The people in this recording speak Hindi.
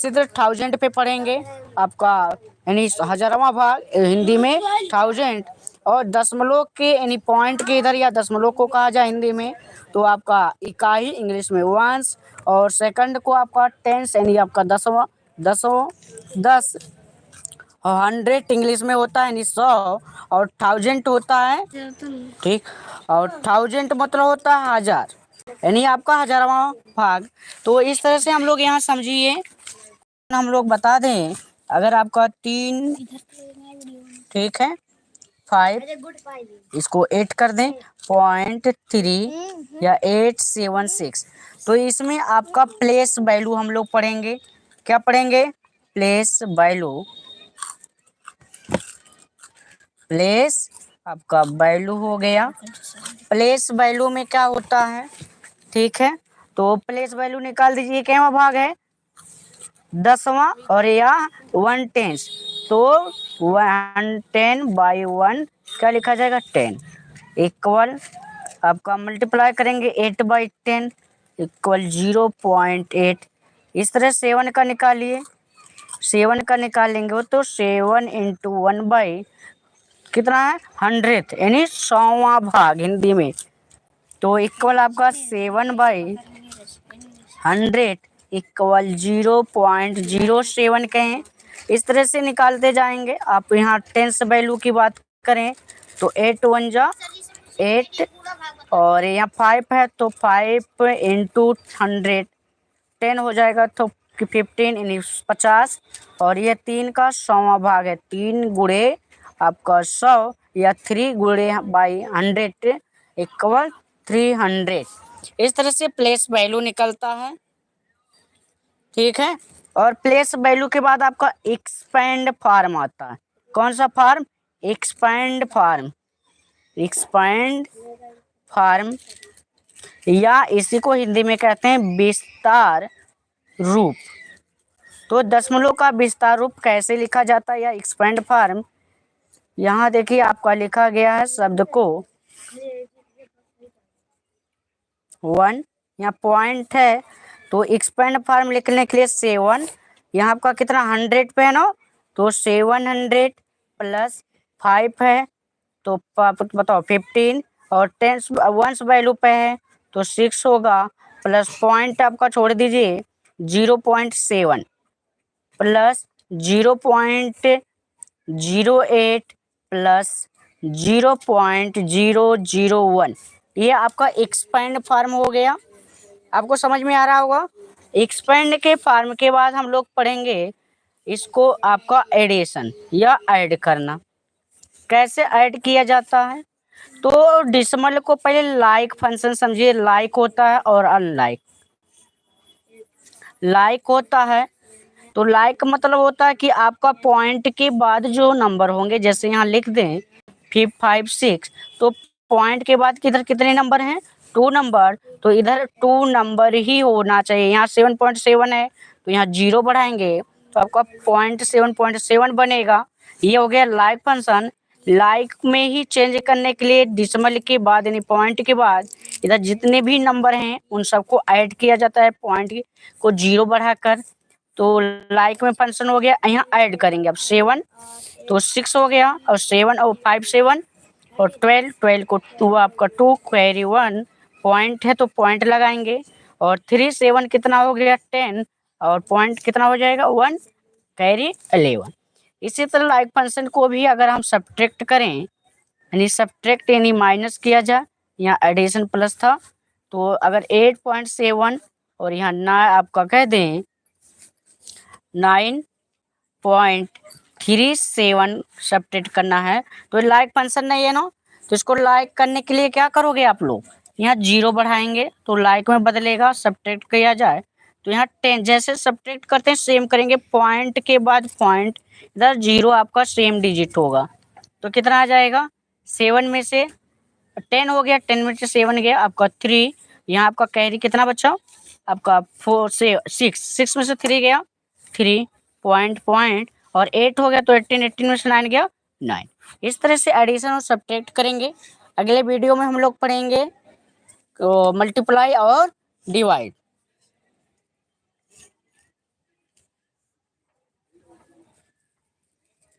इसी तरह 1000 पे पढ़ेंगे आपका यानी हजारवां भाग हिंदी में 1000 और दशमलव के यानी पॉइंट के इधर या दशमलव को कहा जाए हिंदी में तो आपका इकाई इंग्लिश में वंस और सेकंड को आपका टेंस यानी आपका दसवां दसों 10 और 100 इंग्लिश में होता है यानी 100 और 1000 होता है ठीक और 1000 मतलब होता है 1000 यानी आपका हजारवां भाग। तो इस तरह से हम लोग यहाँ समझिए हम लोग बता दें अगर आपका 3 ठीक है 5 इसको 8 कर दें 0.3 या 876 तो इसमें आपका प्लेस वैल्यू हम लोग पढ़ेंगे। क्या पढ़ेंगे? Place value. प्लेस आपका वैल्यू हो गया। प्लेस वैल्यू में क्या होता है ठीक है तो प्लेस वैल्यू निकाल दीजिए। क्या भाग है? 10वां और या 1/10 तो 110/1 क्या लिखा जाएगा 10 इक्वल आपका मल्टीप्लाई करेंगे 8/10 इक्वल 0.8। इस तरह 7 का निकालिए। 7 का निकालेंगे तो 7 इंटू 1 कितना है 100 यानी 100वां भाग हिंदी में तो इक्वल आपका 7/100 इक्वल 0.07 कहें। इस तरह से निकालते जाएंगे। आप यहाँ टेंस वैल्यू की बात करें तो 8 1 जा 8 और यहाँ 5 है तो 5 इंटू 100 10 हो जाएगा तो 15 यानी 50 और ये 3 का 100वां भाग है 3 गुणे आपका 100 या 3 गुणे बाई 100 इक्वल 300। इस तरह से प्लेस वैल्यू निकलता है ठीक है। और प्लेस वैल्यू के बाद आपका एक्सपेंड फार्म आता है। कौन सा form? Expand form. Expand form या इसी को हिंदी में कहते हैं विस्तार रूप। तो दशमलव का विस्तार रूप कैसे लिखा जाता है या एक्सपेंड फार्म यहाँ देखिए आपका लिखा गया है शब्द को 1 यहाँ पॉइंट है तो एक्सपेंड फार्म लिखने के लिए 7 यहाँ आपका कितना 100 पे है ना तो 700 प्लस 5 है तो बताओ 15 और 10 वंस वैल्यू पे है तो 6 होगा प्लस पॉइंट आपका छोड़ दीजिए 0.7 प्लस 0.08 प्लस 0.001 ये आपका एक्सपेंड फार्म हो गया। आपको समझ में आ रहा होगा। एक्सपेंड के फार्म के बाद हम लोग पढ़ेंगे इसको आपका एडिशन या ऐड करना। कैसे ऐड किया जाता है तो डिसमल को पहले लाइक फंक्शन समझिए। लाइक होता है और अनलाइक। लाइक होता है तो लाइक मतलब होता है कि आपका पॉइंट के बाद जो नंबर होंगे जैसे यहाँ लिख दें 5 6 तो पॉइंट के बाद किधर कितने नंबर हैं 2 नंबर तो इधर 2 नंबर ही होना चाहिए। यहाँ 7.7 है तो यहाँ 0 बढ़ाएंगे तो आपका 0.7 बनेगा। ये हो गया लाइक फंक्शन। लाइक में ही चेंज करने के लिए डिसमल के बाद यानी पॉइंट के बाद इधर जितने भी नंबर हैं उन सबको ऐड किया जाता है पॉइंट को 0 बढ़ाकर। तो लाइक में फंक्शन हो गया। यहाँ ऐड करेंगे अब 7 तो 6 हो गया और 7 और 5 7 और 12 को 2 आपका 2 कैरी 1 पॉइंट है तो पॉइंट लगाएंगे और 3 7 कितना हो गया 10 और पॉइंट कितना हो जाएगा 1 कैरी 11। इसी तरह लाइक फंक्शन को भी अगर हम सब्ट्रैक्ट करें यानी सब्ट्रैक्ट यानी माइनस किया जाए यहाँ एडिशन प्लस था तो अगर 8.7 और यहाँ ना आपका कह दें 9.37 सब्ट्रैक्ट करना है तो लाइक फंक्शन नहीं है ना तो इसको लाइक करने के लिए क्या करोगे आप लोग यहाँ 0 बढ़ाएंगे तो लाइक में बदलेगा। सब्ट्रैक्ट किया जाए तो यहाँ 10 जैसे सब्ट्रैक्ट करते हैं सेम करेंगे। पॉइंट के बाद पॉइंट इधर 0 आपका सेम डिजिट होगा तो कितना आ जाएगा 7 में से 10 हो गया 10 में से 7 गया आपका 3। यहाँ आपका कैरी कितना बचा आपका 4 से 6 में से 3 गया 3 पॉइंट और 8 हो गया तो 18 में से 9 गया 9। इस तरह से एडिशन और सब्ट्रैक्ट करेंगे। अगले वीडियो में हम लोग पढ़ेंगे मल्टीप्लाई और डिवाइड।